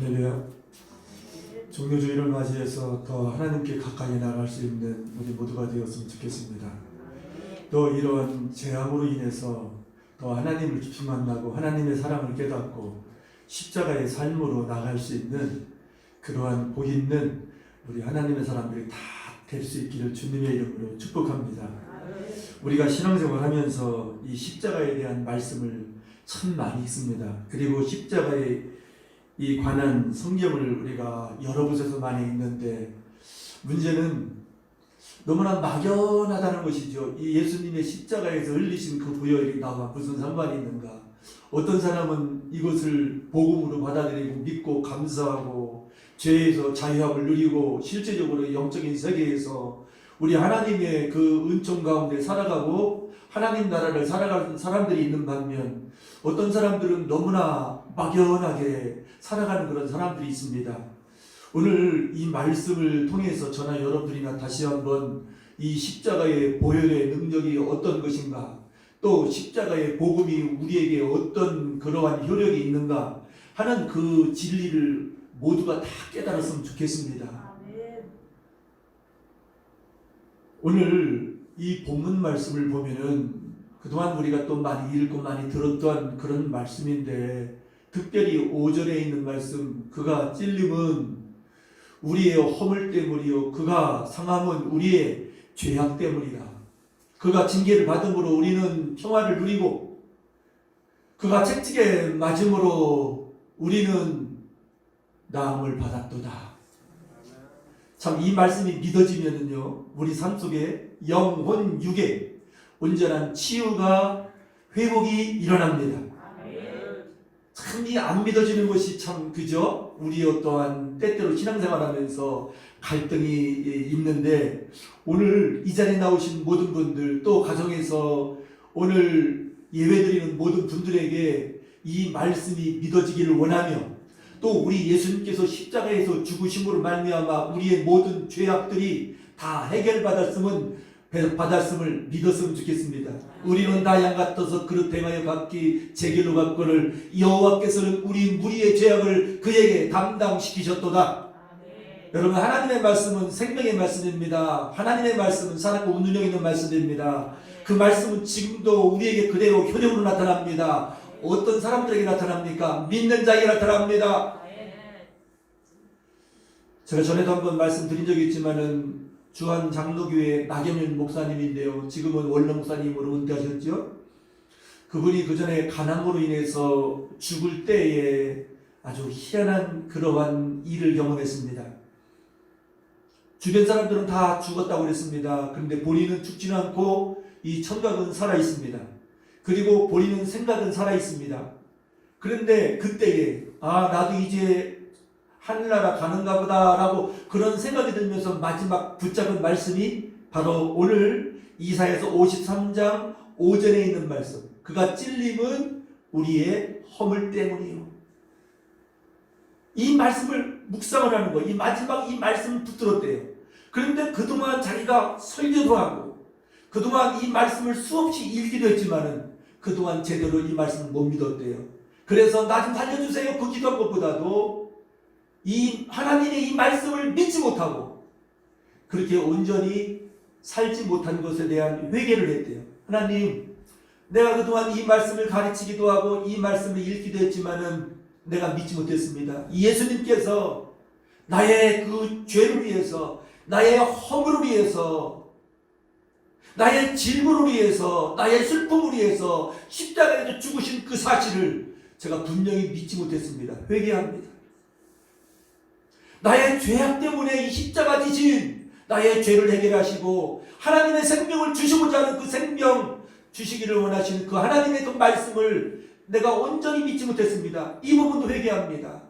할렐루야. 종료주의를 맞이해서 더 하나님께 가까이 나갈 수 있는 우리 모두가 되었으면 좋겠습니다. 또 이런 재앙으로 인해서 더 하나님을 깊이 만나고 하나님의 사랑을 깨닫고 십자가의 삶으로 나갈 수 있는 그러한 복 있는 우리 하나님의 사람들이 다 될 수 있기를 주님의 이름으로 축복합니다. 우리가 신앙생활 하면서 이 십자가에 대한 말씀을 참 많이 읽습니다. 그리고 십자가에 이 관한 성경을 우리가 여러 곳에서 많이 읽는데 문제는 너무나 막연하다는 것이죠. 이 예수님의 십자가에서 흘리신 그 보혈이 나와 무슨 상관이 있는가? 어떤 사람은 이것을 복음으로 받아들이고 믿고 감사하고 죄에서 자유함을 누리고 실제적으로 영적인 세계에서 우리 하나님의 그 은총 가운데 살아가고 하나님 나라를 살아가는 사람들이 있는 반면 어떤 사람들은 너무나 막연하게 살아가는 그런 사람들이 있습니다. 오늘 이 말씀을 통해서 저나 여러분들이나 다시 한번 이 십자가의 보혈의 능력이 어떤 것인가, 또 십자가의 복음이 우리에게 어떤 그러한 효력이 있는가 하는 그 진리를 모두가 다 깨달았으면 좋겠습니다. 오늘 이 본문 말씀을 보면은 그동안 우리가 또 많이 읽고 많이 들었던 그런 말씀인데 특별히 5절에 있는 말씀, 그가 찔림은 우리의 허물 때문이요 그가 상함은 우리의 죄악 때문이라. 그가 징계를 받음으로 우리는 평화를 누리고 그가 채찍에 맞음으로 우리는 나음을 받았도다. 참 이 말씀이 믿어지면은요 우리 삶 속에 영혼 육에 온전한 치유가 회복이 일어납니다. 참 이 안 믿어지는 것이 참 그죠? 우리 어떠한 때때로 신앙생활하면서 갈등이 있는데 오늘 이 자리에 나오신 모든 분들 또 가정에서 오늘 예배드리는 모든 분들에게 이 말씀이 믿어지기를 원하며 또 우리 예수님께서 십자가에서 죽으심으로 말미암아 우리의 모든 죄악들이 다 해결받았음을 믿었으면 좋겠습니다. 우리는 다 양 같아서 그릇 행하여 각기 제 길로 갔거늘 여호와께서는 우리 무리의 죄악을 그에게 담당시키셨도다. 여러분 하나님의 말씀은 생명의 말씀입니다. 하나님의 말씀은 살았고 운명 있는 말씀입니다. 그 말씀은 지금도 우리에게 그대로 효력으로 나타납니다. 어떤 사람들에게 나타납니까? 믿는 자에게 나타납니다. 제가 전에도 한번 말씀드린 적이 있지만은 주한 장로교회 나경윤 목사님인데요. 지금은 원로 목사님으로 은퇴하셨죠. 그분이 그 전에 간암으로 인해서 죽을 때에 아주 희한한 그러한 일을 경험했습니다. 주변 사람들은 다 죽었다고 그랬습니다. 그런데 본인은 죽지는 않고 이 청각은 살아 있습니다. 그리고 본인은 생각은 살아 있습니다. 그런데 그때에 나도 이제 하늘나라 가는가 보다 라고 그런 생각이 들면서 마지막 붙잡은 말씀이 바로 오늘 이사야서 53장 5절에 있는 말씀, 그가 찔림은 우리의 허물 때문이요. 이 말씀을 묵상을 하는 거예요. 이 마지막 이 말씀을 붙들었대요. 그런데 그동안 자기가 설교도 하고 그동안 이 말씀을 수없이 읽기도 했지만은 그동안 제대로 이 말씀을 못 믿었대요. 그래서 나 좀 살려주세요 그 기도한 것보다도 이 하나님의 이 말씀을 믿지 못하고 그렇게 온전히 살지 못한 것에 대한 회개를 했대요. 하나님, 내가 그동안 이 말씀을 가르치기도 하고 이 말씀을 읽기도 했지만은 내가 믿지 못했습니다. 예수님께서 나의 그 죄를 위해서, 나의 허물을 위해서, 나의 질문을 위해서, 나의 슬픔을 위해서 십자가에서 죽으신 그 사실을 제가 분명히 믿지 못했습니다. 회개합니다. 나의 죄악 때문에 이 십자가 지신 나의 죄를 해결하시고 하나님의 생명을 주시고자 하는 그 생명 주시기를 원하시는 그 하나님의 그 말씀을 내가 온전히 믿지 못했습니다. 이 부분도 회개합니다.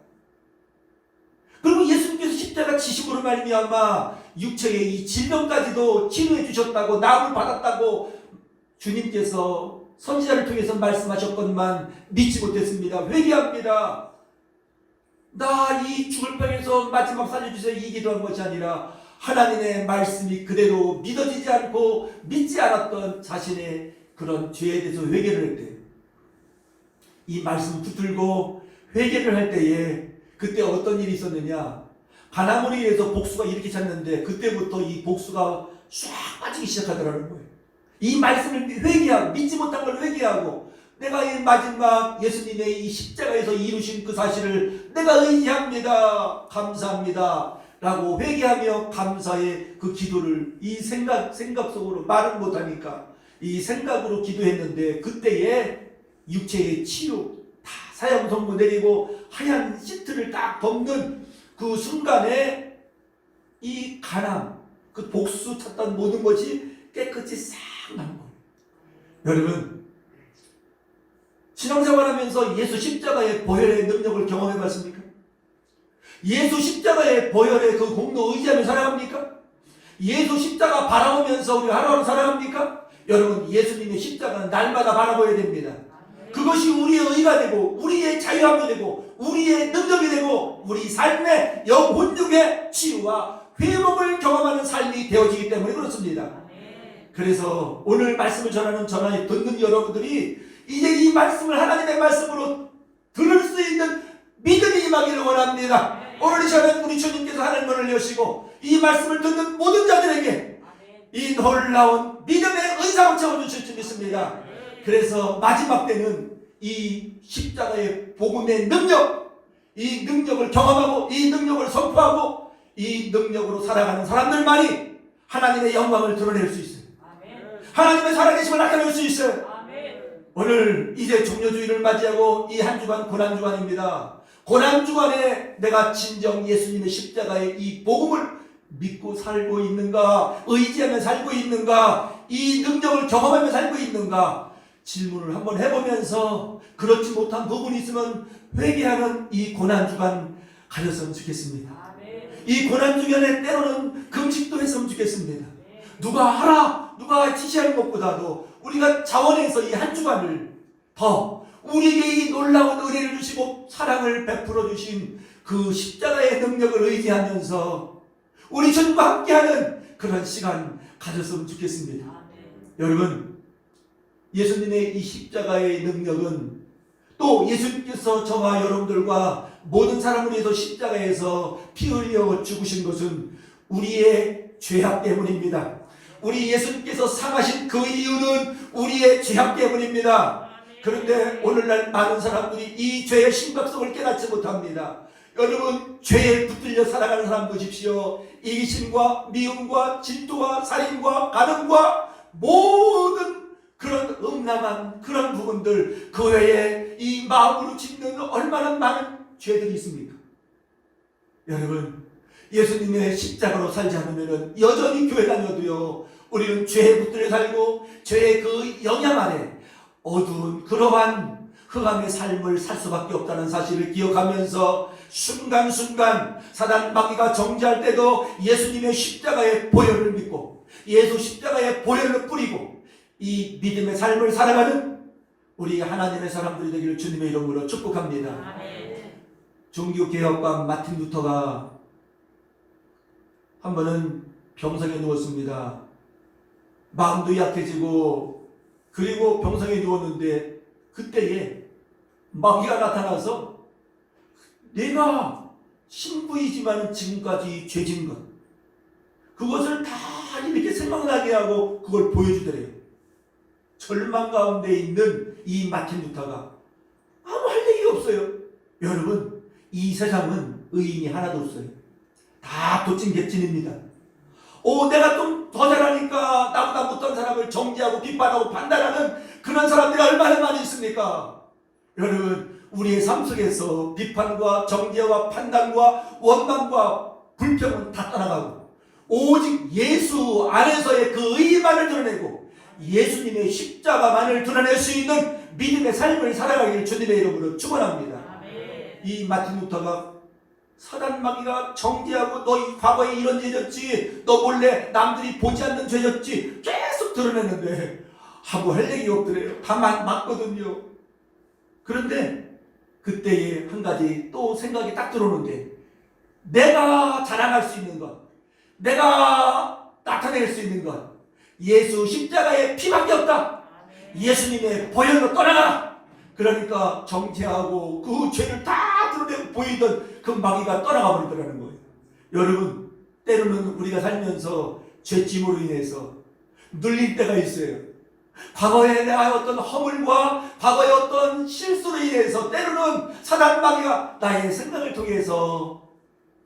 그리고 예수님께서 십자가 지심으로 말미암아 육체의 이 질병까지도 치료해 주셨다고 나음을 받았다고 주님께서 선지자를 통해서 말씀하셨건만 믿지 못했습니다. 회개합니다. 나 이 죽을 병에서 마지막 살려주세요 이 기도한 것이 아니라 하나님의 말씀이 그대로 믿어지지 않고 믿지 않았던 자신의 그런 죄에 대해서 회개를 했대요. 이 말씀 붙들고 회개를 할 때에 그때 어떤 일이 있었느냐? 가나무리에서 복수가 이렇게 찼는데 그때부터 이 복수가 쫙 빠지기 시작하더라는 거예요. 이 말씀을 회개하고 믿지 못한 걸 회개하고 내가 이 마지막 예수님의 이 십자가에서 이루신 그 사실을 내가 의지합니다. 감사합니다. 라고 회개하며 감사의 그 기도를 이 생각 속으로 말은 못하니까 이 생각으로 기도했는데 그때에 육체의 치유 다 사형 선고 내리고 하얀 시트를 딱 덮는 그 순간에 이 가남 그 복수 찾던 모든 것이 깨끗이 싹 난 거예요. 여러분 신앙생활하면서 예수 십자가의 보혈의 능력을 경험해 봤습니까? 예수 십자가의 보혈의 그 공로 의지하며 살아갑니까? 예수 십자가 바라보면서 우리 하루하루 살아갑니까? 여러분 예수님의 십자가는 날마다 바라봐야 됩니다. 그것이 우리의 의가 되고 우리의 자유함이 되고 우리의 능력이 되고 우리 삶의 영혼중의 치유와 회복을 경험하는 삶이 되어지기 때문에 그렇습니다. 그래서 오늘 말씀을 전하는 듣는 여러분들이 이제 이 말씀을 하나님의 말씀으로 들을 수 있는 믿음이 임하기를 원합니다. 오늘 이 시간에 우리 주님께서 하나님 문을 여시고 이 말씀을 듣는 모든 자들에게 이 놀라운 믿음의 은사를 채워주실 줄 믿습니다. 그래서 마지막 때는 이 십자가의 복음의 능력, 이 능력을 경험하고 이 능력을 선포하고 이 능력으로 살아가는 사람들만이 하나님의 영광을 드러낼 수 있어요. 하나님의 살아계심을 나타낼 수 있어요. 오늘 이제 종료주의를 맞이하고 이 한 주간 고난주간입니다. 고난주간에 내가 진정 예수님의 십자가의 이 복음을 믿고 살고 있는가, 의지하며 살고 있는가, 이 능력을 경험하며 살고 있는가 질문을 한번 해보면서 그렇지 못한 부분이 있으면 회개하는 이 고난주간 가졌으면 좋겠습니다. 이 고난주간에 때로는 금식도 했으면 좋겠습니다. 누가 하라, 누가 지시하는 것보다도 우리가 자원해서 이 한 주간을 더 우리에게 이 놀라운 은혜를 주시고 사랑을 베풀어 주신 그 십자가의 능력을 의지하면서 우리 주님과 함께하는 그런 시간 가졌으면 좋겠습니다. 여러분 예수님의 이 십자가의 능력은 또 예수님께서 저와 여러분들과 모든 사람을 위해서 십자가에서 피 흘려 죽으신 것은 우리의 죄악 때문입니다. 우리 예수님께서 상하신 그 이유는 우리의 죄악 때문입니다. 그런데 오늘날 많은 사람들이 이 죄의 심각성을 깨닫지 못합니다. 여러분 죄에 붙들려 살아가는 사람 보십시오. 이기심과 미움과 질투와 살인과 간음과 모든 그런 음란한 그런 부분들 그 외에 이 마음으로 짓는 얼마나 많은 죄들이 있습니까? 여러분 예수님의 십자가로 살지 않으면 여전히 교회 다녀도요 우리는 죄에 붙들려 살고 죄의 그 영향 아래 어두운 그러한 흑암의 삶을 살 수밖에 없다는 사실을 기억하면서 순간순간 사단 마귀가 정죄할 때도 예수님의 십자가의 보혈을 믿고 예수 십자가의 보혈을 뿌리고 이 믿음의 삶을 살아가는 우리 하나님의 사람들이 되기를 주님의 이름으로 축복합니다. 종교개혁가 마틴 루터가 한 번은 병상에 누웠습니다. 마음도 약해지고 그리고 병상에 누웠는데 그때에 마귀가 나타나서 내가 신부이지만 지금까지 죄진 것 그것을 다 이렇게 생각나게 하고 그걸 보여주더래요. 절망 가운데 있는 이 마틴 루터가 아무 할 얘기가 없어요. 여러분 이 세상은 의인이 하나도 없어요. 다 도찐개찐입니다. 내가 좀 더 잘하니까 나보다 못한 사람을 정죄하고 비판하고 판단하는 그런 사람들이 얼마나 많이 있습니까? 여러분 우리의 삶 속에서 비판과 정죄와 판단과 원망과 불평은 다 떠나가고 오직 예수 안에서의 그 의만을 드러내고 예수님의 십자가만을 드러낼 수 있는 믿음의 삶을 살아가기를 주님의 이름으로 축원합니다. 이 마틴 루터가 사단 마귀가 정죄하고 너 과거에 이런 죄졌지 너 몰래 남들이 보지 않는 죄졌지 계속 드러냈는데 하고 할 얘기가 없더래요. 다 맞거든요. 그런데 그때에 한 가지 또 생각이 딱 들어오는데 내가 자랑할 수 있는 것 내가 나타낼 수 있는 것 예수 십자가의 피밖에 없다. 예수님의 보혈로 떠나가라. 그러니까 정죄하고 그 죄를 다 막 드러내고 보이던 그 마귀가 떠나가 버릴 거라는 거예요. 여러분, 때로는 우리가 살면서 죄짐으로 인해서 눌릴 때가 있어요. 과거에 내가 어떤 허물과 과거의 어떤 실수로 인해서 때로는 사단 마귀가 나의 생각을 통해서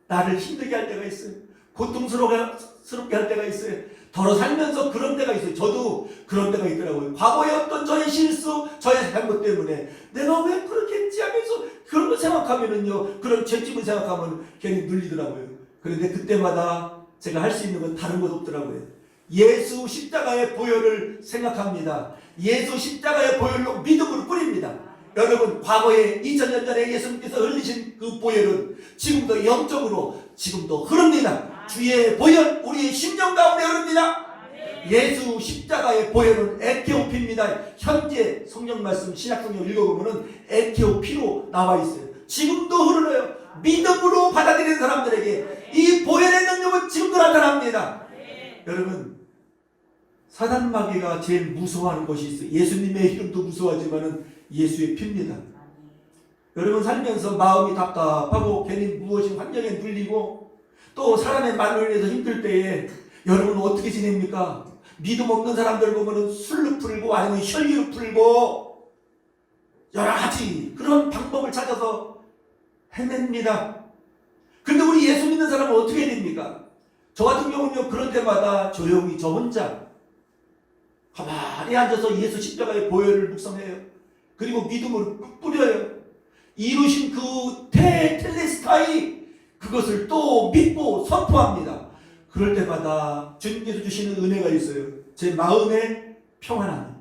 나를 힘들게 할 때가 있어요. 고통스럽게 할 때가 있어요. 더러 살면서 그런 때가 있어요. 저도 그런 때가 있더라고요. 과거의 어떤 저의 실수, 저의 잘못 때문에 내가 왜 그렇게 했지 하면서 그런 거 생각하면은요, 그런 죄짐을 생각하면 괜히 눌리더라고요. 그런데 그때마다 제가 할 수 있는 건 다른 것 없더라고요. 예수 십자가의 보혈을 생각합니다. 예수 십자가의 보혈로 믿음을 뿌립니다. 여러분, 과거에 2000년 전에 예수님께서 흘리신 그 보혈은 지금도 영적으로 지금도 흐릅니다. 주의 보혈 우리의 심령 가운데 흐릅니다. 예수 십자가의 보혈은 에티오피입니다. 현재 성경 말씀 신약 성경 읽어보면 에티오피로 나와 있어요. 지금도 흐르어요. 믿음으로 받아들이는 사람들에게 이 보혈의 능력은 지금도 나타납니다. 여러분, 사단 마귀가 제일 무서워하는 것이 있어요. 예수님의 이름도 무서워하지만은 예수의 피입니다. 여러분, 살면서 마음이 답답하고 괜히 무엇이 환경에 눌리고 또 사람의 말로 인해서 힘들 때에 여러분 어떻게 지냅니까? 믿음 없는 사람들 보면은 술로 풀고 아니면 혈기로 풀고 여러 가지 그런 방법을 찾아서 헤맵니다. 근데 우리 예수 믿는 사람은 어떻게 해야 됩니까? 저 같은 경우는요, 그런 때마다 조용히 저 혼자 가만히 앉아서 예수 십자가의 보혈을 묵상해요. 그리고 믿음으로 뿌려요. 이루신 그 텔레스타이 그것을 또 믿고 선포합니다. 그럴 때마다 주님께서 주시는 은혜가 있어요. 제 마음에 평안함.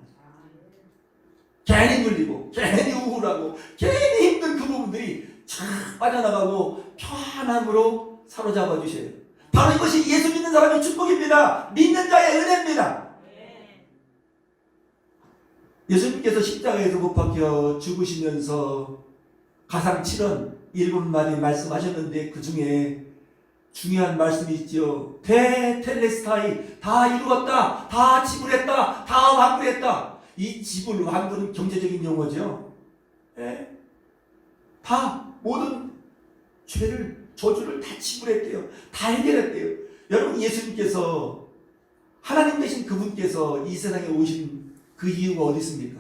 괜히 눌리고 괜히 우울하고 괜히 힘든 그 부분들이 쫙 빠져나가고 평안함으로 사로잡아 주셔요. 바로 이것이 예수 믿는 사람의 축복입니다. 믿는 자의 은혜입니다. 예수님께서 십자가에서 못 박혀 죽으시면서 가상 7원 1분 만에 말씀하셨는데 그 중에 중요한 말씀이 있죠. 텔레스타이, 다 이루었다, 다 지불했다, 다 완불했다. 이 지불, 완불은 경제적인 용어죠. 예? 다 모든 죄를, 저주를 다 지불했대요. 다 해결했대요. 여러분, 예수님께서 하나님 되신 그분께서 이 세상에 오신 그 이유가 어디 있습니까?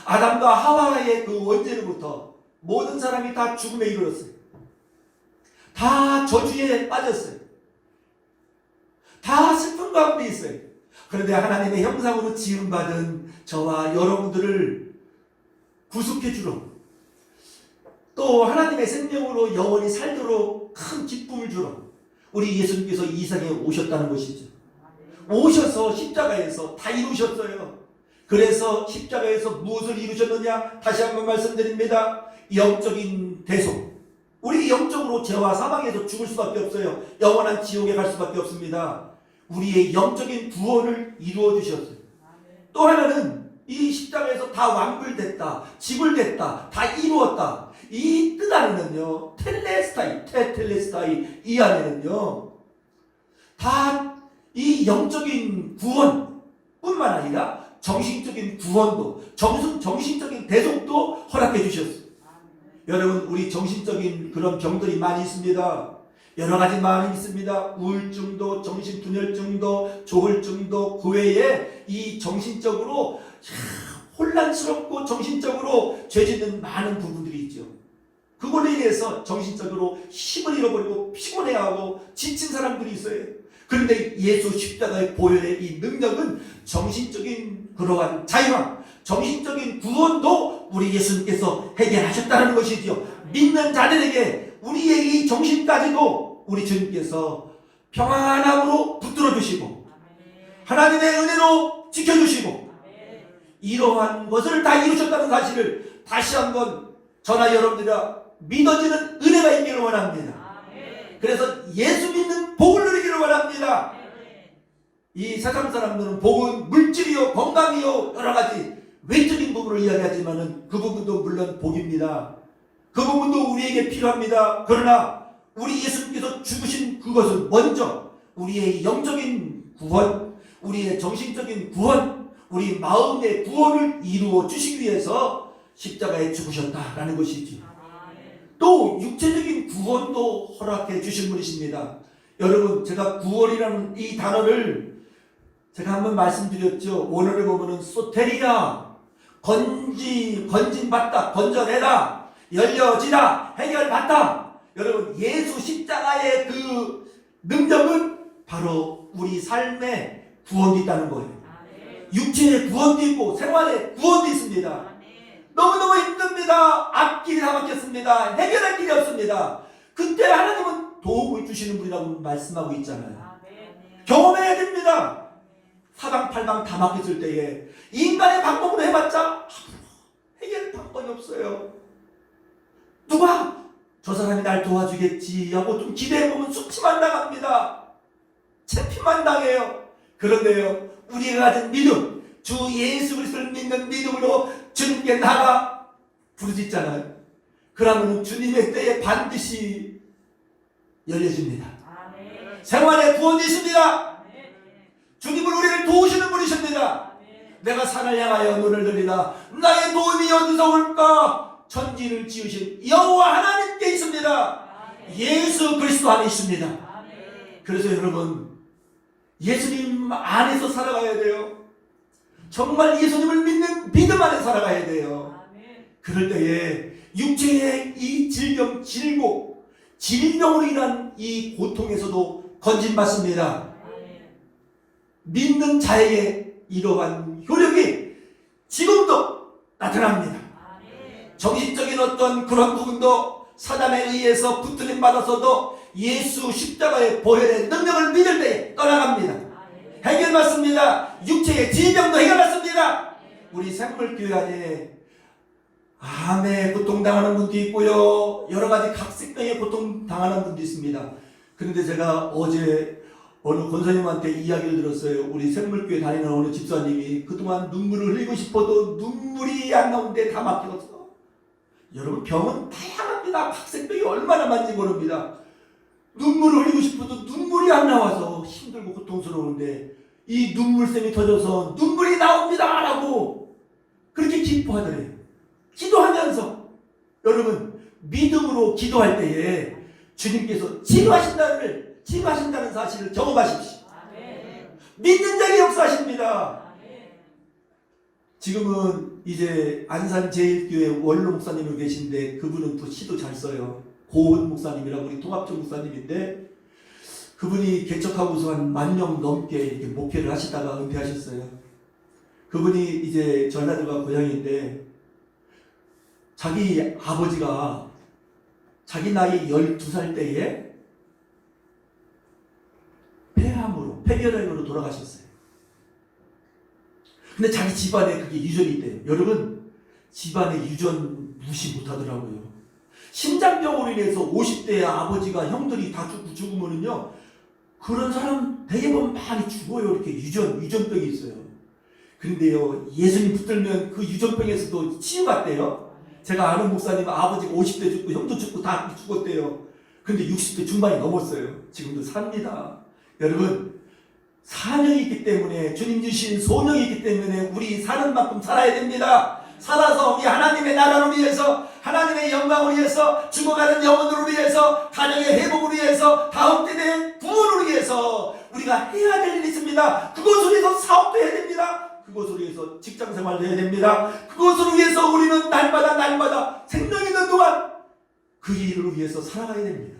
아담과 하와의 그 원죄로부터 모든 사람이 다 죽음에 이르렀어요. 다 저주에 빠졌어요. 다 슬픈 가운데 있어요. 그런데 하나님의 형상으로 지음받은 저와 여러분들을 구속해 주러, 또 하나님의 생명으로 영원히 살도록 큰 기쁨을 주러 우리 예수님께서 이 세상에 오셨다는 것이죠. 오셔서 십자가에서 다 이루셨어요. 그래서 십자가에서 무엇을 이루셨느냐? 다시 한번 말씀드립니다. 영적인 대속. 우리 영적으로 죄와 사망에서 죽을 수밖에 없어요. 영원한 지옥에 갈 수밖에 없습니다. 우리의 영적인 구원을 이루어 주셨어요. 또 하나는 이 십자가에서 다 완불됐다, 지불됐다, 다 이루었다. 이 뜻 안에는요, 텔레스타이 이 안에는요, 다 이 영적인 구원뿐만 아니라 정신적인 구원도, 정신적인 대속도 허락해 주셨어요. 여러분, 우리 정신적인 그런 병들이 많이 있습니다. 여러 가지 많이 있습니다. 우울증도, 정신분열증도, 조울증도, 그 외에 이 정신적으로 혼란스럽고 정신적으로 죄짓는 많은 부분들이 있죠. 그걸로 인해서 정신적으로 힘을 잃어버리고 피곤해하고 지친 사람들이 있어요. 그런데 예수 십자가의 보혈의 이 능력은 정신적인 그러한 자유함, 정신적인 구원도 우리 예수님께서 해결하셨다는 것이죠. 믿는 자들에게 우리의 이 정신까지도 우리 주님께서 평안함으로 붙들어 주시고 하나님의 은혜로 지켜주시고 이러한 것을 다 이루셨다는 사실을 다시 한번 저나 여러분들과 믿어지는 은혜가 있기를 원합니다. 그래서 예수 믿는 복을 누리기를 원합니다. 이 세상 사람들은 복은 물질이요, 건강이요, 여러 가지 외적인 부분을 이야기하지만은 그 부분도 물론 복입니다. 그 부분도 우리에게 필요합니다. 그러나 우리 예수님께서 죽으신 그것은 먼저 우리의 영적인 구원, 우리의 정신적인 구원, 우리 마음의 구원을 이루어 주시기 위해서 십자가에 죽으셨다라는 것이지. 또 육체적인 구원도 허락해 주신 분이십니다. 여러분, 제가 구원이라는 이 단어를 제가 한번 말씀드렸죠. 오늘에 보면은 소테리아, 건진받다, 건져내다, 열려지다, 해결받다. 여러분, 예수 십자가의 그 능력은 바로 우리 삶에 구원이 있다는 거예요. 육체의 구원도 있고 생활의 구원도 있습니다. 너무너무 힘듭니다. 앞길이 다 막혔습니다. 해결할 길이 없습니다. 그때 하나님은 도움을 주시는 분이라고 말씀하고 있잖아요. 경험해야 됩니다. 사방팔방 다 막혔을 때에 인간의 방법으로 해봤자 해결 방법이 없어요. 누가 저 사람이 날 도와주겠지 하고 좀 기대해보면 수치만 당합니다. 채피만 당해요. 그런데요, 우리가 가진 믿음, 주 예수 그리스도를 믿는 믿음으로 주님께 나가 부르짖잖아요. 그러면 주님의 때에 반드시 열려집니다. 생활의 구원이 있습니다. 주님은 우리를 도우시는 분이십니다. 내가 산을 향하여 눈을 들이다 나의 도움이 어디서 올까? 천지를 지으신 여호와 하나님께 있습니다. 예수 그리스도 안에 있습니다. 그래서 여러분, 예수님 안에서 살아가야 돼요. 정말 예수님을 믿는 믿음 안에 살아가야 돼요. 그럴 때에 육체의 이 질병으로 인한 이 고통에서도 건진받습니다. 믿는 자에게 이러한 효력이 지금도 나타납니다. 정신적인 어떤 그런 부분도 사단에 의해서 붙들림 받아서도 예수 십자가의 보혈의 능력을 믿을 때 떠나갑니다. 해결받습니다. 육체의 질병도 해결받습니다. 우리 생물교회 안에 암에 고통당하는 분도 있고요, 여러 가지 각색병에 고통당하는 분도 있습니다. 그런데 제가 어제 어느 권사님한테 이야기를 들었어요. 우리 생물교회 다니는 어느 집사님이 그동안 눈물을 흘리고 싶어도 눈물이 안 나오는데 다 막혀서. 여러분, 병은 다양합니다. 각색병이 얼마나 많은지 모릅니다. 눈물을 흘리고 싶어도 눈물이 안 나와서 힘들고 고통스러운데 이 눈물샘이 터져서 눈물이 나옵니다 라고 그렇게 기뻐하더래요. 기도하면서. 여러분, 믿음으로 기도할 때에 주님께서 치유하신다는 사실을 경험하십시오. 믿는 자에게 역사하십니다. 지금은 이제 안산제일교회 원로 목사님으로 계신데 그분은 또 시도 잘 써요. 고은 목사님이라고 우리 통합적 목사님인데 그분이 개척하고서 한 10,000명 넘게 이렇게 목회를 하시다가 은퇴하셨어요. 그분이 이제 전라도가 고향인데 자기 아버지가 자기 나이 12살 때에 폐결핵으로 돌아가셨어요. 근데 자기 집안에 그게 유전이 있대요. 여러분, 집안에 유전 무시 못하더라고요. 심장병으로 인해서 50대에 아버지가 형들이 다 죽으면은요, 그런 사람 대부분 많이 죽어요. 이렇게 유전병이 있어요. 그런데요, 예수님 붙들면 그 유전병에서도 치유받대요. 제가 아는 목사님 아버지가 50대 죽고 형도 죽고 다 죽었대요. 근데 60대 중반이 넘었어요. 지금도 삽니다. 여러분, 사명이 있기 때문에, 주님 주신 소명이 있기 때문에 우리 사는 만큼 살아야 됩니다. 살아서 우리 하나님의 나라를 위해서, 하나님의 영광을 위해서, 죽어가는 영혼들을 위해서, 가정의 회복을 위해서, 다음 세대의 구원을 위해서 우리가 해야 될 일이 있습니다. 그것을 위해서 사업도 해야 됩니다. 그것을 위해서 직장생활도 해야 됩니다. 그것을 위해서 우리는 날마다 생명 있는 동안 그 일을 위해서 살아가야 됩니다.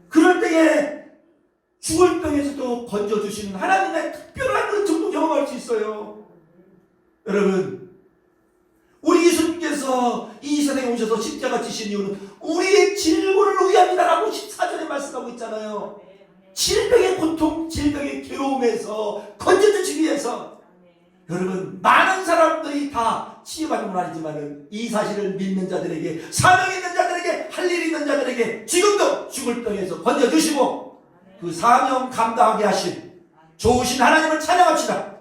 그럴 때에 죽을 병에서도 건져주시는 하나님의 특별한 은총도 경험할 수 있어요. 여러분, 우리 예수님께서 이 세상에 오셔서 십자가 지신 이유는 우리의 질고를 위함이다라고 14절에 말씀하고 있잖아요. 질병의 고통, 질병의 괴로움에서 건져주시기 위해서. 여러분, 많은 사람들이 다 치유받는 건 아니지만 이 사실을 믿는 자들에게, 사명 있는 자들에게, 할 일 있는 자들에게 지금도 죽을 병에서 건져주시고 그 사명 감당하게 하신 좋으신 하나님을 찬양합시다.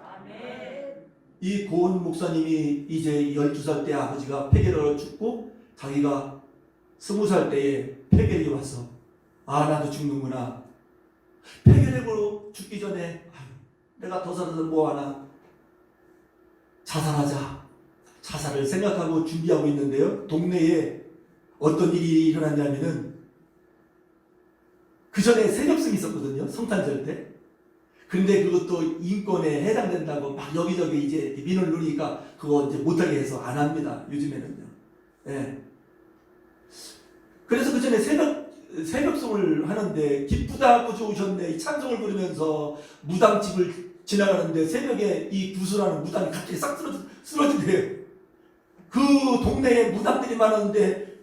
이 고은 목사님이 이제 12살 때 아버지가 폐결핵으로 죽고 자기가 20살 때에 폐결핵이 와서 나도 죽는구나. 폐결핵으로 죽기 전에 내가 더 살아서 뭐하나, 자살하자. 자살을 생각하고 준비하고 있는데요. 동네에 어떤 일이 일어났냐면은 그 전에 세력승이 있었거든요. 성탄절 때. 근데 그것도 인권에 해당된다고 막 여기저기 이제 민원을 누리니까 그거 이제 못하게 해서 안 합니다. 요즘에는요. 예. 그래서 그 전에 새벽송을 하는데 기쁘다 구주 오셨네 이 찬송을 부르면서 무당집을 지나가는데 새벽에 이 구슬하는 무당이 갑자기 싹 쓰러지대요. 그 동네에 무당들이 많았는데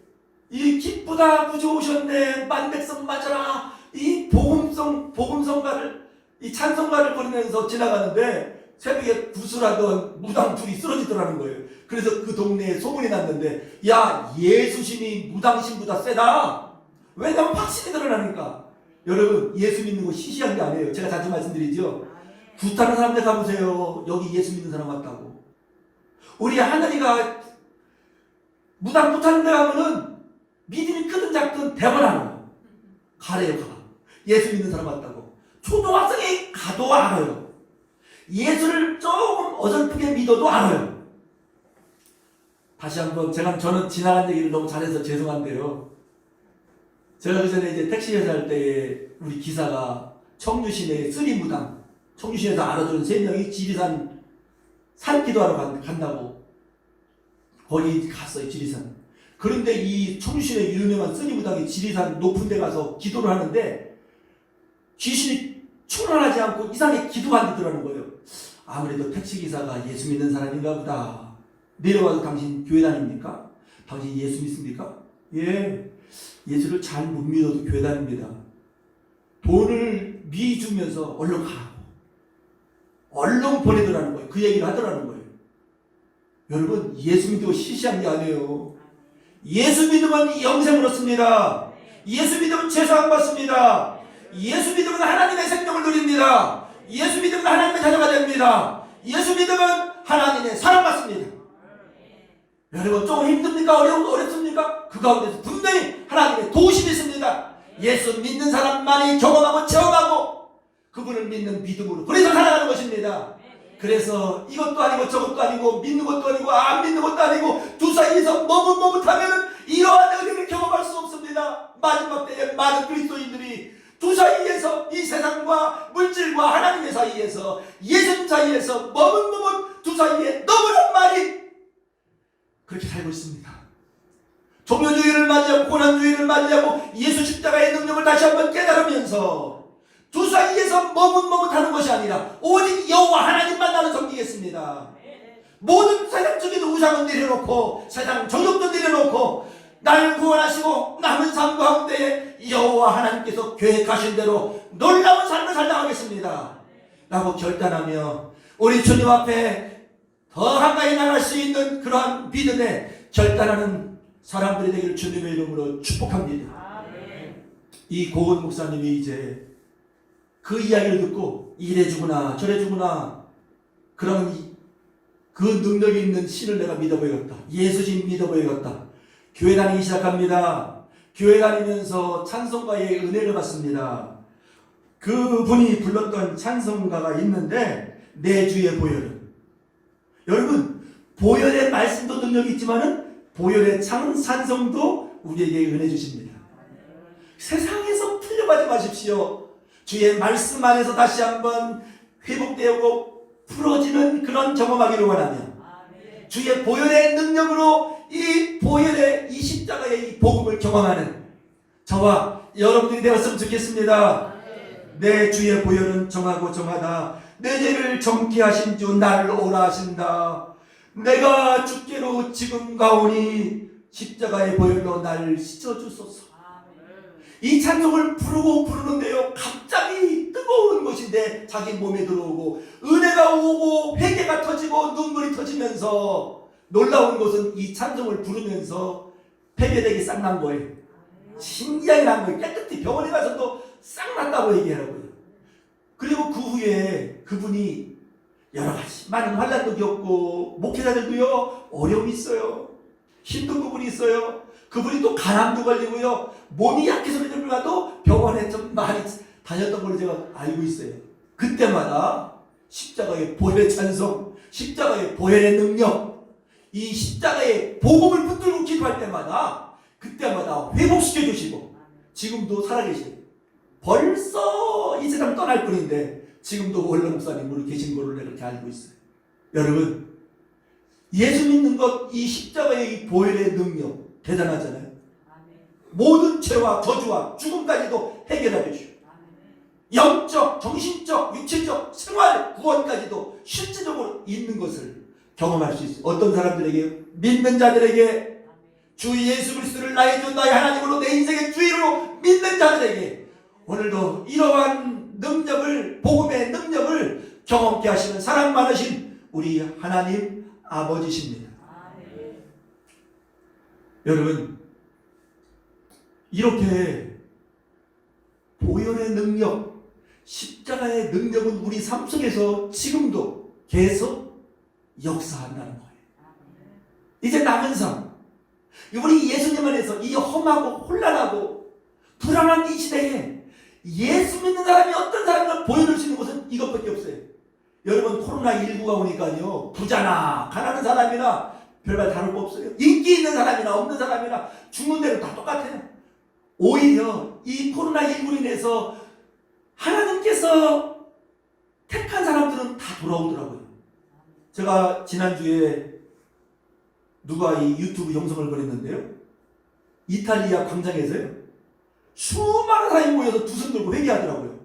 이 기쁘다 구주 오셨네 만백성 맞아라 이 복음성가를 이 찬송가를 부르면서 지나가는데 새벽에 구슬하던 무당 둘이 쓰러지더라는 거예요. 그래서 그 동네에 소문이 났는데 야 예수신이 무당신보다 세다. 왜냐면 확신이 드러나니까. 여러분 예수 믿는 거 시시한 게 아니에요. 제가 자주 말씀드리죠. 구타는 사람들 가보세요. 여기 예수 믿는 사람 왔다고. 우리 하늘이가 무당 구타는 데 가면은 믿음이 크든 작든 대번 알아요. 가래요 가. 예수 믿는 사람 왔다고. 초등학생이 가도 알아요. 예수를 조금 어설프게 믿어도 알아요. 다시 한번 저는 지나간 얘기를 너무 잘해서 죄송한데요. 제가 그 전에 이제 택시회사 할 때 우리 기사가 청주시내 쓰리무당 청주시에서 알아주는 3명이 지리산 산기도하러 간다고 거기 갔어요. 지리산. 그런데 이 청주시내 유명한 쓰리무당이 지리산 높은 데 가서 기도를 하는데 귀신이 충만하지 않고 이상하게 기도가 안 되더라는 거예요. 아무래도 택시기사가 예수 믿는 사람인가 보다. 내려와서 당신 교회 다닙니까? 당신 예수 믿습니까? 예. 예수를 잘 못 믿어도 교회 다닙니다. 돈을 미주면서 얼른 가라고. 얼른 보내더라는 거예요. 그 얘기를 하더라는 거예요. 여러분 예수 믿고 시시한 게 아니에요. 예수 믿으면 영생을 얻습니다. 예수 믿으면 죄사함 받습니다. 예수 믿으면 하나님의 생명을 누립니다. 예수 믿으면 하나님의 자녀가 됩니다. 예수 믿으면 하나님의 사랑받습니다. 여러분 조금 힘듭니까? 어렵습니까? 그 가운데서 분명히 하나님의 도우심이 있습니다. 예수 믿는 사람만이 경험하고 체험하고 그분을 믿는 믿음으로 그래서 살아가는 것입니다. 그래서 이것도 아니고 저것도 아니고 믿는 것도 아니고 안 믿는 것도 아니고 두 사이에서 머뭇머뭇하면 이러한 은혜를 경험할 수 없습니다. 마지막 때에 많은 그리스도인들이 두 사이에서 이 세상과 물질과 하나님의 사이에서 예수님 사이에서 머뭇머뭇 두 사이에 너무나 많이 그렇게 살고 있습니다. 종교주의를 맞이하고 고난주의를 맞이하고 예수 십자가의 능력을 다시 한번 깨달으면서 두 사이에서 머뭇머뭇하는 것이 아니라 오직 여호와 하나님만 나는 섬기겠습니다. 모든 세상적인 우상은 내려놓고 세상 정욕도 내려놓고 나를 구원하시고 남은 삶 가운데에 여호와 하나님께서 계획하신 대로 놀라운 삶을 살아가겠습니다 라고 결단하며 우리 주님 앞에 더 가까이 나갈 수 있는 그러한 믿음에 결단하는 사람들이 되기를 주님의 이름으로 축복합니다. 이 고은 목사님이 이제 그 이야기를 듣고 이래주구나 저래주구나 그런 그 능력이 있는 신을 내가 믿어보겠다. 예수님 믿어보겠다. 교회 다니기 시작합니다. 교회 다니면서 찬송가의 은혜를 받습니다. 그분이 불렀던 찬송가가 있는데 내 주의 보혈은 여러분 보혈의 말씀도 능력이 있지만은 보혈의 찬송도 우리에게 은혜 주십니다. 세상에서 풀려가지 마십시오. 주의 말씀 안에서 다시 한번 회복되고 풀어지는 그런 경험하기를 원하며 주의 보혈의 능력으로 이 보혈의 이 십자가의 이 복음을 경험하는 저와 여러분들이 되었으면 좋겠습니다. 내 주의 보혈은 정하고 정하다. 내 죄를 정케 하신 주 나를 오라 하신다. 내가 주께로 지금 가오니 십자가의 보혈로 나를 씻어주소서. 이 찬송을 부르는데요 갑자기 뜨거운 것인데 자기 몸에 들어오고 은혜가 오고 회개가 터지고 눈물이 터지면서 놀라운 것은 이 찬송을 부르면서 폐배되기 싹 난 거예요. 신기하게 난 거예요. 깨끗이 병원에 가서도 싹 났다고 얘기하라고요. 그리고 그 후에 그분이 여러 가지 많은 환난도 겪고 목회자들도요 어려움이 있어요. 힘든 부분이 있어요. 그분이 또 간암도 걸리고요. 몸이 약해서는 불구하고 병원에 좀 많이 다녔던 걸로 제가 알고 있어요. 그때마다 십자가의 보혈의 찬송, 십자가의 보혈의 능력, 이 십자가의 복음을 붙들고 기도할 때마다 그때마다 회복시켜 주시고 지금도 살아계세요. 벌써 이 세상 떠날 뿐인데 지금도 원로 목사님으로 계신 걸로 내가 그렇게 알고 있어요. 여러분, 예수 믿는 것, 이 십자가의 이 보혈의 능력 대단하잖아요. 모든 죄와 저주와 죽음까지도 해결해 주시고 영적, 정신적, 육체적 생활 구원까지도 실질적으로 있는 것을 경험할 수 있어요. 어떤 사람들에게, 믿는 자들에게, 주 예수 그리스도를 나의 주 나의 하나님으로 내 인생의 주인으로 믿는 자들에게 오늘도 이러한 능력을, 복음의 능력을 경험케 하시는 사랑 많으신 우리 하나님 아버지십니다. 여러분, 이렇게 보혈의 능력, 십자가의 능력은 우리 삶 속에서 지금도 계속 역사한다는 거예요. 이제 남은 삶, 우리 예수님 안에서 이 험하고 혼란하고 불안한 이 시대에 예수 믿는 사람이 어떤 사람을 보여줄 수 있는 것은 이것밖에 없어요. 여러분, 코로나19가 오니까요, 부자나 가난한 사람이나 별말 다를 거 없어요. 인기 있는 사람이나 없는 사람이나 죽는 대로 다 똑같아요. 오히려 이 코로나19로 인해서 하나님께서 택한 사람들은 다 돌아오더라고요. 제가 지난주에 누가 이 유튜브 영상을 보냈는데요, 이탈리아 광장에서요 수많은 사람이 모여서 두 손 들고 회개하더라고요.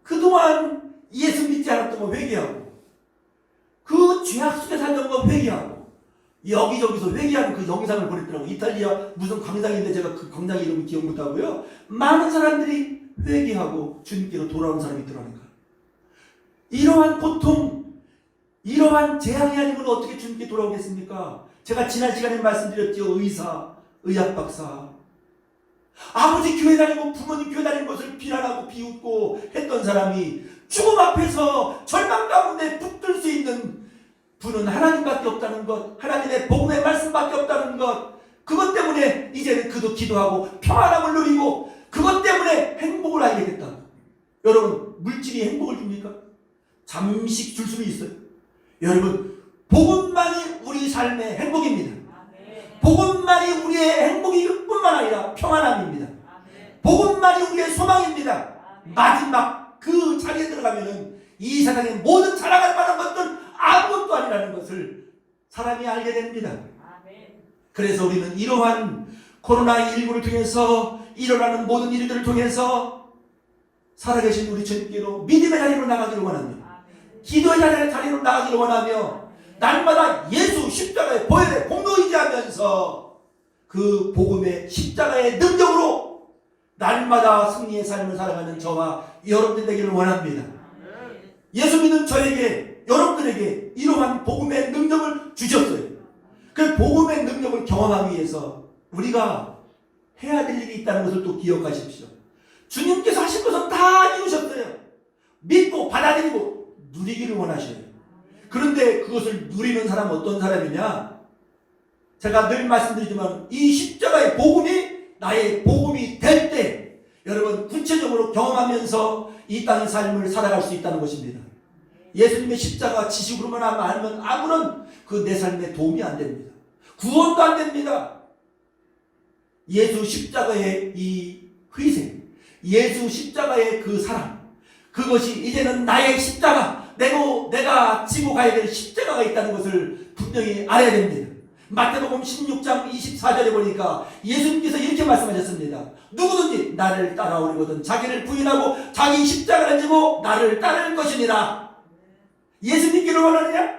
그동안 예수 믿지 않았던 거 회개하고, 그 죄악 속에 살던 거 회개하고, 여기저기서 회개하는 그 영상을 보냈더라고요. 이탈리아 무슨 광장인데 제가 그 광장 이름을 기억 못하고요, 많은 사람들이 회개하고 주님께로 돌아오는 사람이 있더라니까. 이러한 고통, 이러한 재앙이 아니면 어떻게 주님께 돌아오겠습니까? 제가 지난 시간에 말씀드렸죠. 의사, 의학박사, 아버지 교회 다니고 부모님 교회 다니는 것을 비난하고 비웃고 했던 사람이 죽음 앞에서 절망 가운데 붙들 수 있는 분은 하나님밖에 없다는 것, 하나님의 복음의 말씀밖에 없다는 것, 그것 때문에 이제는 그도 기도하고 평안함을 누리고 그것 때문에 행복을 알게 됐다. 여러분, 물질이 행복을 줍니까? 잠시 줄 수는 있어요. 여러분, 복음만이 우리 삶의 행복입니다. 복음만이 우리의 행복일 뿐만 아니라 평안함입니다. 복음만이 우리의 소망입니다. 마지막 그 자리에 들어가면은 이 세상의 모든 자랑할 만한 것들 아무것도 아니라는 것을 사람이 알게 됩니다. 그래서 우리는 이러한 코로나19를 통해서 일어나는 모든 일들을 통해서 살아계신 우리 주님께로 믿음의 자리로 나가기를 원하며, 기도의 자리로 나가기를 원하며, 날마다 예수 십자가의 보혈에 공로의지하면서 그 복음의 십자가의 능력으로 날마다 승리의 삶을 살아가는 저와 여러분들 되기를 원합니다. 예수 믿는 저에게, 여러분들에게 이러한 복음의 능력을 주셨어요. 그 복음의 능력을 경험하기 위해서 우리가 해야 될 일이 있다는 것을 또 기억하십시오. 주님께서 하신 것은 다 이루셨어요. 믿고 받아들이고 누리기를 원하셔요. 그런데 그것을 누리는 사람은 어떤 사람이냐? 제가 늘 말씀드리지만 이 십자가의 복음이 나의 복음이 될 때 여러분 구체적으로 경험하면서 이 땅의 삶을 살아갈 수 있다는 것입니다. 예수님의 십자가 지식으로만 하면 아무런 그 내 삶에 도움이 안 됩니다. 구원도 안 됩니다. 예수 십자가의 이 희생, 예수 십자가의 그 사랑, 그것이 이제는 나의 십자가, 내가 지고 가야 될 십자가가 있다는 것을 분명히 알아야 됩니다. 마태복음 16장 24절에 보니까 예수님께서 이렇게 말씀하셨습니다. 누구든지 나를 따라오려거든 자기를 부인하고 자기 십자가를 지고 나를 따를 것이니라. 예수 믿기를 원하느냐?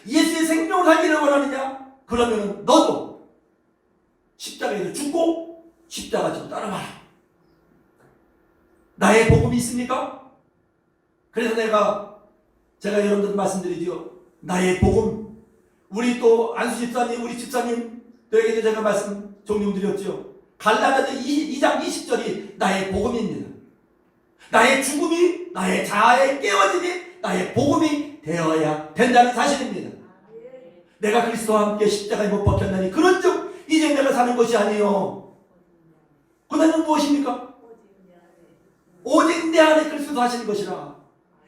예수의 생명을 살기를 원하느냐? 그러면 너도 십자가에서 죽고 십자가 지고 따라와라. 나의 복음이 있습니까? 그래서 제가 여러분들 말씀드리죠. 나의 복음, 우리 또 안수 집사님, 우리 집사님들에게 제가 말씀 종종 드렸죠. 갈라디아서 2장 20절이 나의 복음입니다. 나의 죽음이 나의 자아의 깨어짐이 나의 복음이 되어야 된다는 사실입니다. 내가 그리스도와 함께 십자가에 못 박혔나니 그런즉 이제 내가 사는 것이 아니요 그다음은 무엇입니까? 오직 내 안에 그리스도 사시는 것이라.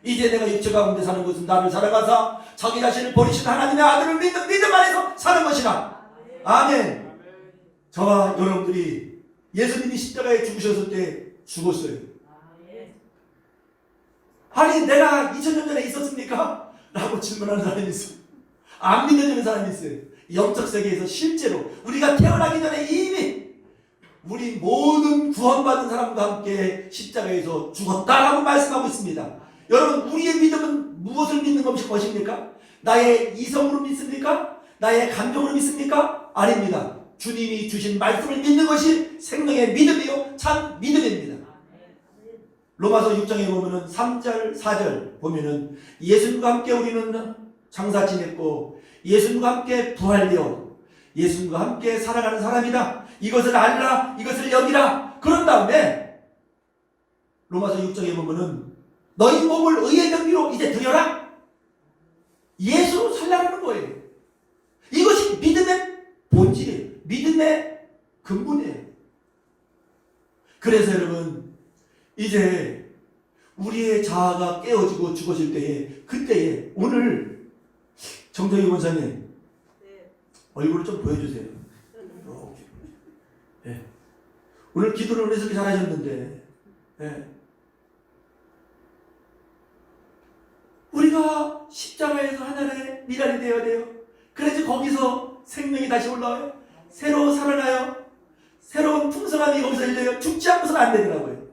이제 내가 육체 가운데 사는 것은 나를 사랑하사 자기 자신을 버리신 하나님의 아들을 믿는 믿음 안에서 사는 것이라. 아멘. 저와 여러분들이 예수님이 십자가에 죽으셨을 때 죽었어요. 아니 내가 2000년 전에 있었습니까? 라고 질문하는 사람이 있어요. 안 믿어지는 사람이 있어요. 영적 세계에서 실제로 우리가 태어나기 전에 이미 우리 모든 구원받은 사람과 함께 십자가에서 죽었다라고 말씀하고 있습니다. 여러분 우리의 믿음은 무엇을 믿는 것입니까? 나의 이성으로 믿습니까? 나의 감정으로 믿습니까? 아닙니다. 주님이 주신 말씀을 믿는 것이 생명의 믿음이요 참 믿음입니다. 로마서 6장에 보면은 3절 4절 보면은 예수님과 함께 우리는 장사 지냈고 예수님과 함께 부활되어 예수님과 함께 살아가는 사람이다. 이것을 알라, 이것을 여기라. 그런 다음에 로마서 6장에 보면은 너희 몸을 의의 경비로 이제 드려라. 예수로 살라는 거예요. 이것이 믿음의 본질이에요. 믿음의 근본이에요. 그래서 여러분 이제 우리의 자아가 깨어지고 죽어질 때에 그때에 오늘 정정희 원사님 얼굴을 좀 보여주세요. 네. 오늘 기도를 은혜스럽게 잘하셨는데 네. 우리가 십자가에서 하나의 미랄이 되어야 돼요. 그래서 거기서 생명이 다시 올라와요. 새로 살아나요. 새로운 풍성함이 거기서 열려요. 죽지 않고서는 안 되더라고요.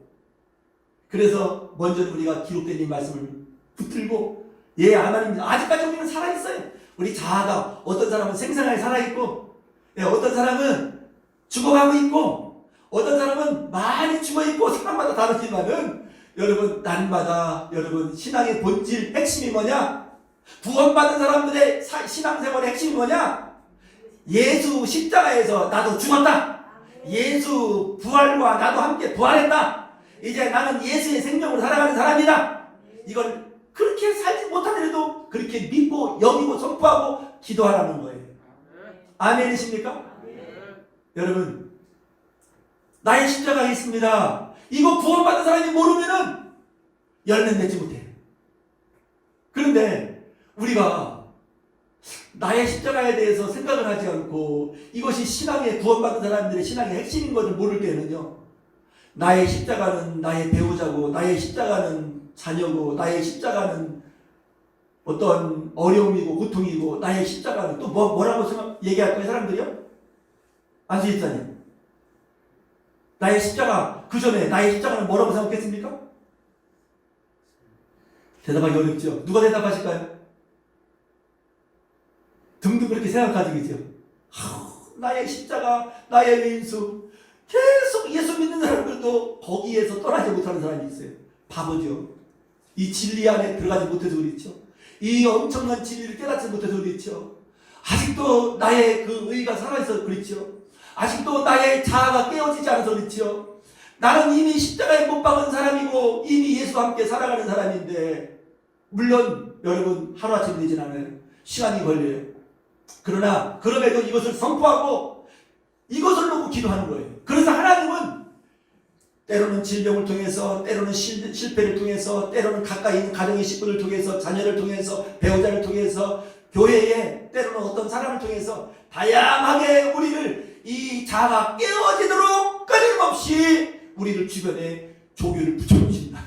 그래서 먼저 우리가 기록된 이 말씀을 붙들고 하나님 아직까지 우리는 살아있어요. 우리 자아가 어떤 사람은 생생하게 살아있고 어떤 사람은 죽어가고 있고 어떤 사람은 많이 죽어있고 사람마다 다르지만은 여러분 날마다 여러분 신앙의 본질 핵심이 뭐냐? 구원받은 사람들의 신앙생활의 핵심이 뭐냐? 예수 십자가에서 나도 죽었다. 예수 부활과 나도 함께 부활했다. 이제 나는 예수의 생명으로 살아가는 사람이다. 이걸 그렇게 살지 못하더라도 그렇게 믿고 여기고 선포하고 기도하라는 거예요. 아멘이십니까? 여러분 나의 십자가가 있습니다. 이거 구원받은 사람이 모르면은 열매 맺지 못해요. 그런데 우리가 나의 십자가에 대해서 생각을 하지 않고 이것이 신앙의 구원받은 사람들의 신앙의 핵심인 것을 모를 때는요. 나의 십자가는 나의 배우자고 나의 십자가는 자녀고 나의 십자가는 어떤 어려움이고 고통이고 나의 십자가는 또 뭐라고 얘기할 거예요 사람들이요? 안수 집사님 나의 십자가 그 전에 나의 십자가는 뭐라고 생각했습니까? 대답하기 어렵죠. 누가 대답하실까요? 등등 그렇게 생각하시겠죠. 나의 십자가 나의 왼수 계속 예수 믿는 사람들도 거기에서 떠나지 못하는 사람이 있어요. 바보죠. 이 진리 안에 들어가지 못해서 그렇죠. 이 엄청난 진리를 깨닫지 못해서 그렇죠. 아직도 나의 그 의가 살아있어서 그렇죠. 아직도 나의 자아가 깨어지지 않아서 그렇죠. 나는 이미 십자가에 못 박은 사람이고 이미 예수와 함께 살아가는 사람인데 물론 여러분 하루아침에 되진 않아요. 시간이 걸려요. 그러나 그럼에도 이것을 선포하고 이것을 놓고 기도하는 거예요. 그래서 하나님은 때로는 질병을 통해서 때로는 실패를 통해서 때로는 가까이 있는 가정의 식구를 통해서 자녀를 통해서 배우자를 통해서 교회에 때로는 어떤 사람을 통해서 다양하게 우리를 이 자아가 깨어지도록 끊임없이 우리를 주변에 조교를 붙여주신다.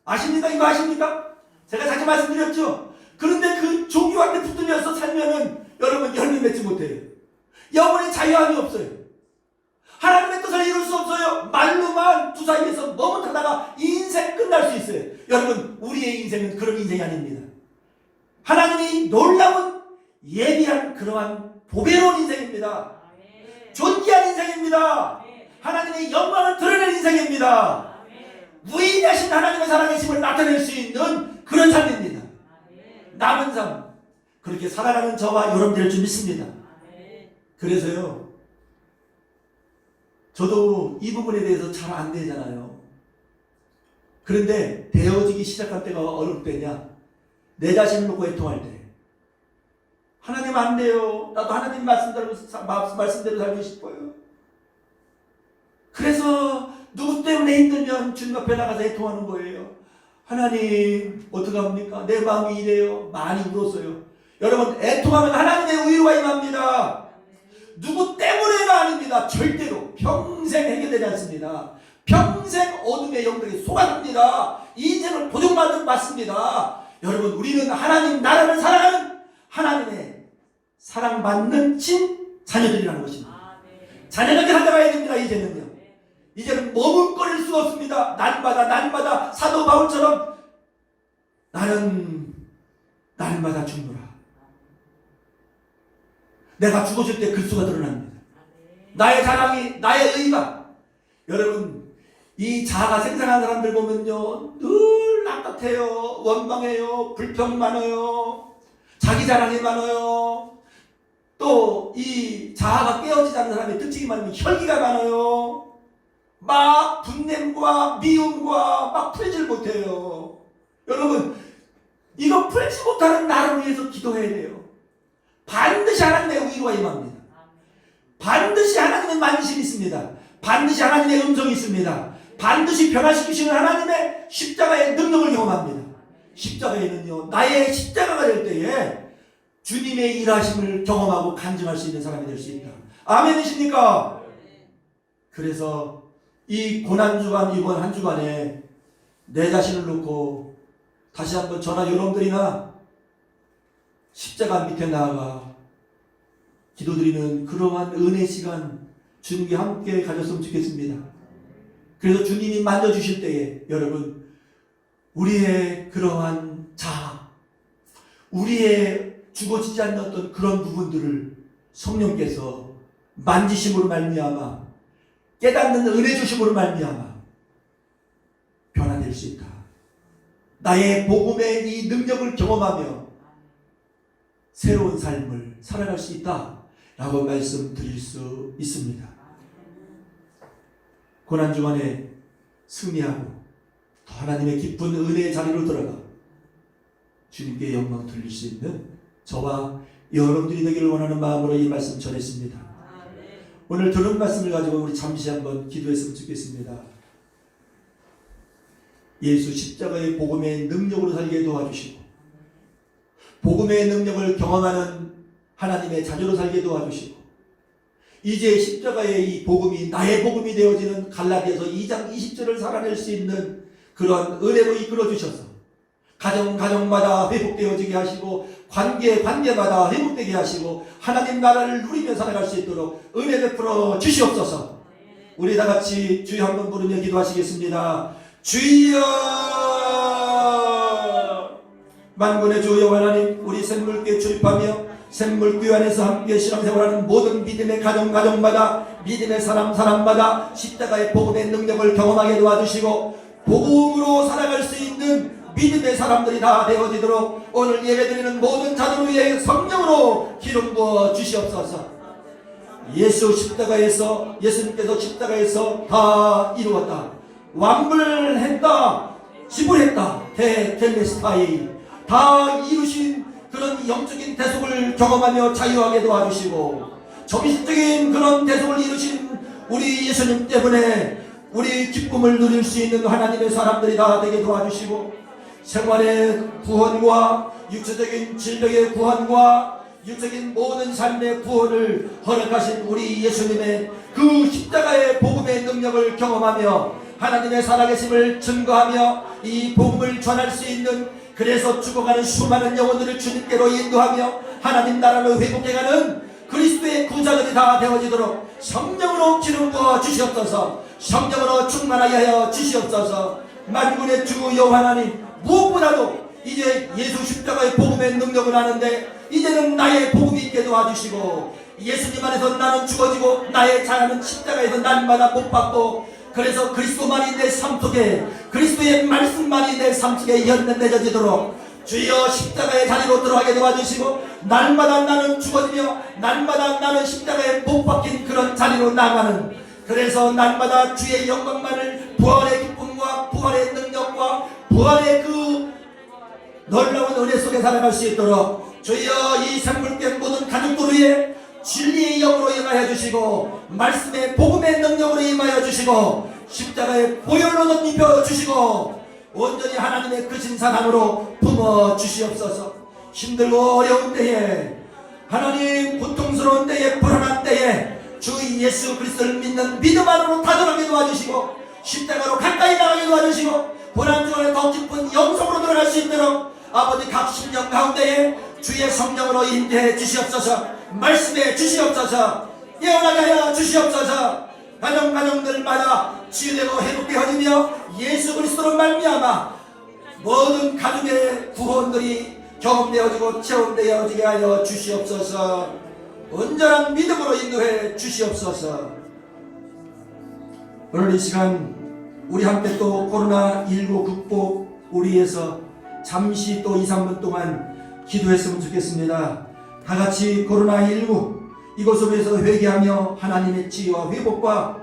아십니까? 이거 아십니까? 제가 자주 말씀드렸죠? 그런데 그 조교한테 붙들려서 살면은 여러분 열매 맺지 못해요. 영혼의 자유함이 없어요. 하나님의 뜻을 이룰 수 없어요. 말로만 두 사이에서 머뭇하다가 인생 끝날 수 있어요. 여러분 우리의 인생은 그런 인생이 아닙니다. 하나님이 놀라운 예비한 그러한 보배로운 인생입니다. 존귀한 인생입니다. 하나님의 영광을 드러낼 인생입니다. 무의미하신 하나님의 살아계심을 나타낼 수 있는 그런 삶입니다. 남은 삶 그렇게 살아가는 저와 여러분들 될 줄 믿습니다. 그래서요 저도 이 부분에 대해서 잘 안 되잖아요. 그런데 되어지기 시작할 때가 어느 때냐? 내 자신을 놓고 애통할 때. 하나님 안 돼요. 나도 하나님 말씀대로 살고 싶어요. 그래서 누구 때문에 힘들면 주님 앞에 나가서 애통하는 거예요. 하나님 어떡합니까? 내 마음이 이래요. 많이 울었어요. 여러분 애통하면 하나님의 위로가 임합니다. 누구 때문에 때가 아닙니다. 절대로 평생 해결되지 않습니다. 평생 어둠의 영들이 속아듭니다. 인생을 도둑맞습니다. 여러분, 우리는 하나님 나라를 사랑하는 하나님의 사랑받는 친 자녀들이라는 것입니다. 자녀들이 가져가야 됩니다. 이제는 머뭇거릴 수가 없습니다. 날마다 사도 바울처럼 나는 날마다 죽노라. 내가 죽어질 때 글수가 드러납니다. 나의 자랑이, 나의 의가. 여러분, 이 자아가 생산한 사람들 보면요, 늘 납작해요, 원망해요, 불평 많아요, 자기 자랑이 많아요. 또 이 자아가 깨어지지 않는 사람의 특징이 많으면 혈기가 많아요. 막 분냄과 미움과 막 풀질 못해요. 여러분, 이거 풀지 못하는 나를 위해서 기도해야 돼요. 반드시 하나님의 위로가 임합니다. 반드시 하나님의 만지심이 있습니다. 반드시 하나님의 음성이 있습니다. 반드시 변화시키시는 하나님의 십자가의 능력을 경험합니다. 십자가에는요, 나의 십자가가 될 때에 주님의 일하심을 경험하고 간증할 수 있는 사람이 될 수 있다. 아멘이십니까? 그래서 이 고난주간, 이번 한 주간에 내 자신을 놓고 다시 한번 저나 여러분들이나 십자가 밑에 나아가 기도드리는 그러한 은혜 시간 주님과 함께 가졌으면 좋겠습니다. 그래서 주님이 만져주실 때에 여러분, 우리의 그러한 자아, 우리의 죽어지지 않는 어떤 그런 부분들을 성령께서 만지심으로 말미암아, 깨닫는 은혜 주심으로 말미암아 변화될 수 있다. 나의 복음의 이 능력을 경험하며 새로운 삶을 살아갈 수 있다 라고 말씀드릴 수 있습니다. 고난주간에 승리하고 더 하나님의 깊은 은혜의 자리로 들어가 주님께 영광 돌릴 수 있는 저와 여러분들이 되기를 원하는 마음으로 이 말씀 전했습니다. 오늘 들은 말씀을 가지고 우리 잠시 한번 기도했으면 좋겠습니다. 예수 십자가의 복음의 능력으로 살게 도와주시고 복음의 능력을 경험하는 하나님의 자녀로 살게 도와주시고 이제 십자가의 이 복음이 나의 복음이 되어지는 갈라디아서 2장 20절을 살아낼 수 있는 그런 은혜로 이끌어 주셔서 가정마다 회복되어지게 하시고 관계마다 회복되게 하시고 하나님 나라를 누리며 살아갈 수 있도록 은혜 베풀어 주시옵소서. 우리 다 같이 주여 한번 부르며 기도하시겠습니다. 주여, 만군의 주 여호와 하나님, 우리 샘물교회 출입하며 샘물교회 안에서 함께 신앙생활하는 모든 믿음의 가정마다 믿음의 사람마다 십자가의 복음의 능력을 경험하게 도와주시고 복음으로 살아갈 수 있는 믿음의 사람들이 다 되어지도록 오늘 예배드리는 모든 자들 위해 성령으로 기름 부어 주시옵소서. 예수님께서 십자가에서 다 이루었다, 완불했다, 지불했다, 텔레스타이 다 이루신 그런 영적인 대속을 경험하며 자유하게 도와주시고 정신적인 그런 대속을 이루신 우리 예수님 때문에 우리 기쁨을 누릴 수 있는 하나님의 사람들이 다 되게 도와주시고 생활의 구원과 육체적인 질병의 구원과 육적인 모든 삶의 구원을 허락하신 우리 예수님의 그 십자가의 복음의 능력을 경험하며 하나님의 살아계심을 증거하며 이 복음을 전할 수 있는, 그래서 죽어가는 수많은 영혼들을 주님께로 인도하며 하나님 나라를 회복해가는 그리스도의 구자들이 다 되어지도록 성령으로 기름 부어 주시옵소서. 성령으로 충만하게 하여 주시옵소서. 만군의 주 여호와 하나님, 무엇보다도 이제 예수 십자가의 복음의 능력을 아는데 이제는 나의 복음이 있게 도와주시고 예수님 안에서 나는 죽어지고 나의 자아는 십자가에서 날마다 못 받고, 그래서 그리스도만이 내 삶 속에, 그리스도의 말씀만이 내 삶 속에 연면맺어지도록 주여 십자가의 자리로 들어가게 도와주시고 날마다 나는 죽어지며 날마다 나는 십자가에 못 박힌 그런 자리로 나가는, 그래서 날마다 주의 영광만을, 부활의 기쁨과 부활의 능력과 부활의 그 놀라운 은혜 속에 살아갈 수 있도록 주여 이 샘물교회 모든 가족들 위해 진리의 영으로 임하여 주시고 말씀의 복음의 능력으로 임하여 주시고 십자가의 보혈로 입혀 주시고 온전히 하나님의 크신 사랑으로 품어 주시옵소서. 힘들고 어려운 때에, 하나님 고통스러운 때에, 불안한 때에 주 예수 그리스도를 믿는 믿음 안으로 다들어가게 도와주시고 십자가로 가까이 나가게 도와주시고 고난주간에 더 깊은 영성으로 들어갈 수 있도록 아버지 각 심령 가운데에 주의 성령으로 인도해 주시옵소서. 말씀해 주시옵소서. 예언하게 하여 주시옵소서. 가정들마다 치유되고 회복되어지며 예수 그리스도로 말미암아 모든 가족의 구원들이 경험되어지고 체험되어지게 하여 주시옵소서. 온전한 믿음으로 인도해 주시옵소서. 오늘 이 시간 우리 함께 또 코로나19 극복 우리 위해서 잠시 또 2-3분 동안 기도했으면 좋겠습니다. 다같이 코로나19 이것을 위해서 회개하며 하나님의 치유와 회복과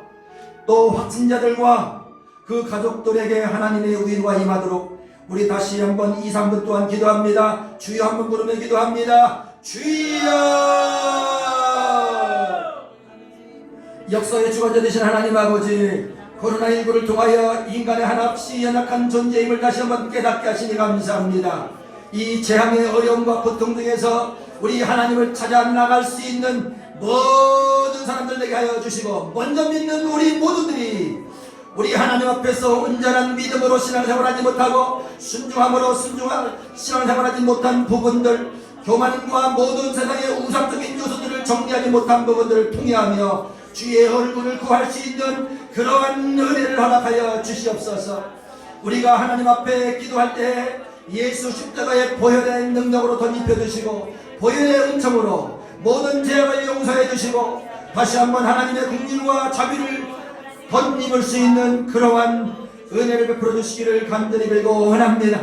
또 확진자들과 그 가족들에게 하나님의 위로가 임하도록 우리 다시 한번 2-3분 동안 기도합니다. 주여 한번 부르며 기도합니다. 주여! 역사의 주관자 되신 하나님 아버지, 코로나19를 통하여 인간의 한없이 연약한 존재임을 다시 한번 깨닫게 하시니 감사합니다. 이 재앙의 어려움과 고통 중에서 우리 하나님을 찾아 나갈 수 있는 모든 사람들에게 하여 주시고, 먼저 믿는 우리 모두들이 우리 하나님 앞에서 온전한 믿음으로 신앙생활하지 못하고 순종함으로 신앙생활하지 못한 부분들, 교만과 모든 세상의 우상적인 요소들을 정리하지 못한 부분들을 통해하며 주의 얼굴을 구할 수 있는 그러한 은혜를 허락하여 주시옵소서. 우리가 하나님 앞에 기도할 때 예수 십자가의 보혈의 능력으로 덧입혀 주시고 보혈의 은총으로 모든 죄악을 용서해 주시고 다시 한번 하나님의 긍휼과 자비를 덧입을 수 있는 그러한 은혜를 베풀어 주시기를 간절히 빌고 원합니다.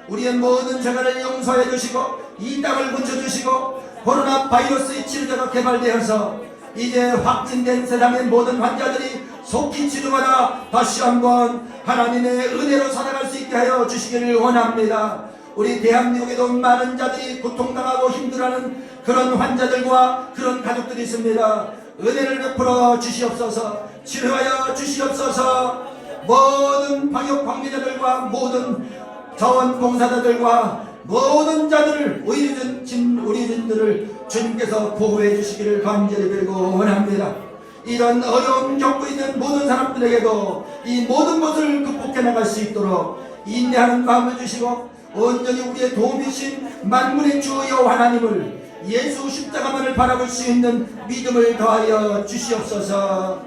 우리의 모든 죄를 용서해 주시고 이 땅을 묻혀주시고 코로나 바이러스의 치료제가 개발되어서 이제 확진된 세상의 모든 환자들이 속히 치료받아 다시 한번 하나님의 은혜로 살아갈 수 있게 하여 주시기를 원합니다. 우리 대한민국에도 많은 자들이 고통당하고 힘들어하는 그런 환자들과 그런 가족들이 있습니다. 은혜를 베풀어 주시옵소서. 치료하여 주시옵소서. 모든 방역 관계자들과 모든 자원봉사자들과 모든 자들을 의료진들을 주님께서 보호해 주시기를 간절히 빌고 원합니다. 이런 어려움 겪고 있는 모든 사람들에게도 이 모든 것을 극복해 나갈 수 있도록 인내하는 마음을 주시고 온전히 우리의 도움이신 만군의 주 여호와 하나님을 예수 십자가만을 바라볼 수 있는 믿음을 더하여 주시옵소서.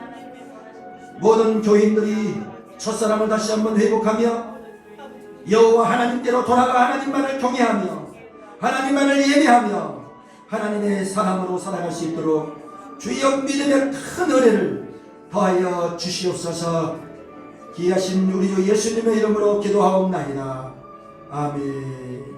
모든 교인들이 첫사랑을 다시 한번 회복하며 여호와 하나님께로 돌아가 하나님만을 경외하며 하나님만을 예배하며 하나님의 사람으로 살아갈 수 있도록 주여 믿음의 큰 은혜를 더하여 주시옵소서. 귀하신 우리 주 예수님의 이름으로 기도하옵나이다. 아멘.